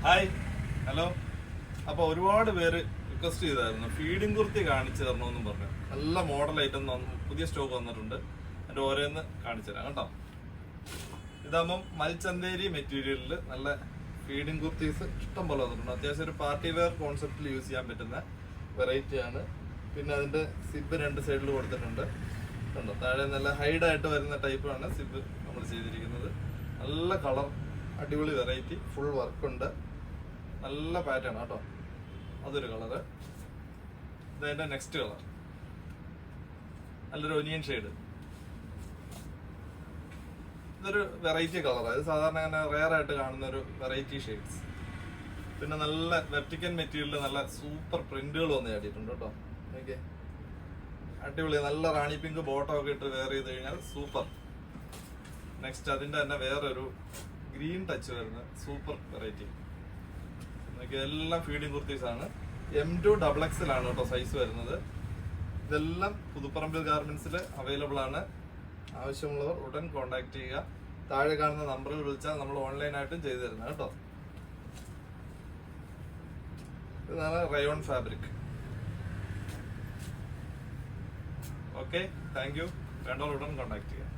Hi, hello. അപ്പോൾ ഒരുപാട് പേര് റിക്വസ്റ്റ് ചെയ്തായിരുന്നു ഫീഡിങ് കുർത്തി കാണിച്ചു തരണമെന്നും പറഞ്ഞു. നല്ല മോഡൽ ഐറ്റം പുതിയ സ്റ്റോക്ക് വന്നിട്ടുണ്ട്. അതിൻ്റെ ഓരോന്ന് കാണിച്ചു തരാം കേട്ടോ. ഇതാകുമ്പം മൽച്ചന്തേരി മെറ്റീരിയലിൽ നല്ല ഫീഡിങ് കുർത്തീസ് ഇഷ്ടം പോലെ വന്നിട്ടുണ്ട്. അത്യാവശ്യം ഒരു പാർട്ടി വെയർ കോൺസെപ്റ്റിൽ യൂസ് ചെയ്യാൻ പറ്റുന്ന വെറൈറ്റിയാണ്. പിന്നെ അതിൻ്റെ സിബ് രണ്ട് സൈഡിൽ കൊടുത്തിട്ടുണ്ട്. കണ്ടോ, താഴെ നല്ല ഹൈഡായിട്ട് വരുന്ന ടൈപ്പാണ് സിബ് നമ്മൾ ചെയ്തിരിക്കുന്നത്. നല്ല കളർ, അടിപൊളി വെറൈറ്റി, ഫുൾ വർക്കുണ്ട്, നല്ല പാറ്റേൺ കേട്ടോ. അതൊരു കളറ്. ഇതതിൻ്റെ നെക്സ്റ്റ് കളർ നല്ലൊരു ഒനിയൻ ഷെയ്ഡ്. ഇതൊരു വെറൈറ്റി കളറാണ്. ഇത് സാധാരണ അങ്ങനെ റെയർ ആയിട്ട് കാണുന്ന ഒരു വെറൈറ്റി ഷെയ്ഡ്സ്. പിന്നെ നല്ല വെർട്ടിക്കൽ മെറ്റീരിയലിൽ നല്ല സൂപ്പർ പ്രിന്റുകൾ വന്ന് ചാടിയിട്ടുണ്ട് കേട്ടോ. ഓക്കെ, അടിപൊളി. നല്ല റാണി പിങ്ക് ബോട്ടം ഒക്കെ ഇട്ട് വെയർ ചെയ്ത് കഴിഞ്ഞാൽ സൂപ്പർ. നെക്സ്റ്റ് അതിന്റെ തന്നെ വേറൊരു ഗ്രീൻ ടച്ച് വരുന്ന സൂപ്പർ വെറൈറ്റി. എല്ലാം ഫീഡിങ് കുർത്തീസ് ആണ്. M2 XXL ആണ് കേട്ടോ സൈസ് വരുന്നത്. ഇതെല്ലാം പുതുപ്പറമ്പിൽ ഗാർമെന്റ്സിൽ അവൈലബിൾ ആണ്. ആവശ്യമുള്ളവർ ഉടൻ കോൺടാക്ട് ചെയ്യുക. താഴെ കാണുന്ന നമ്പറിൽ വിളിച്ചാൽ നമ്മൾ ഓൺലൈനായിട്ടും ചെയ്തു തരുന്നത് കേട്ടോ. ഇതാണ് rayon fabric. Okay, thank you. വേണ്ടവർ ഉടൻ കോൺടാക്ട് ചെയ്യുക.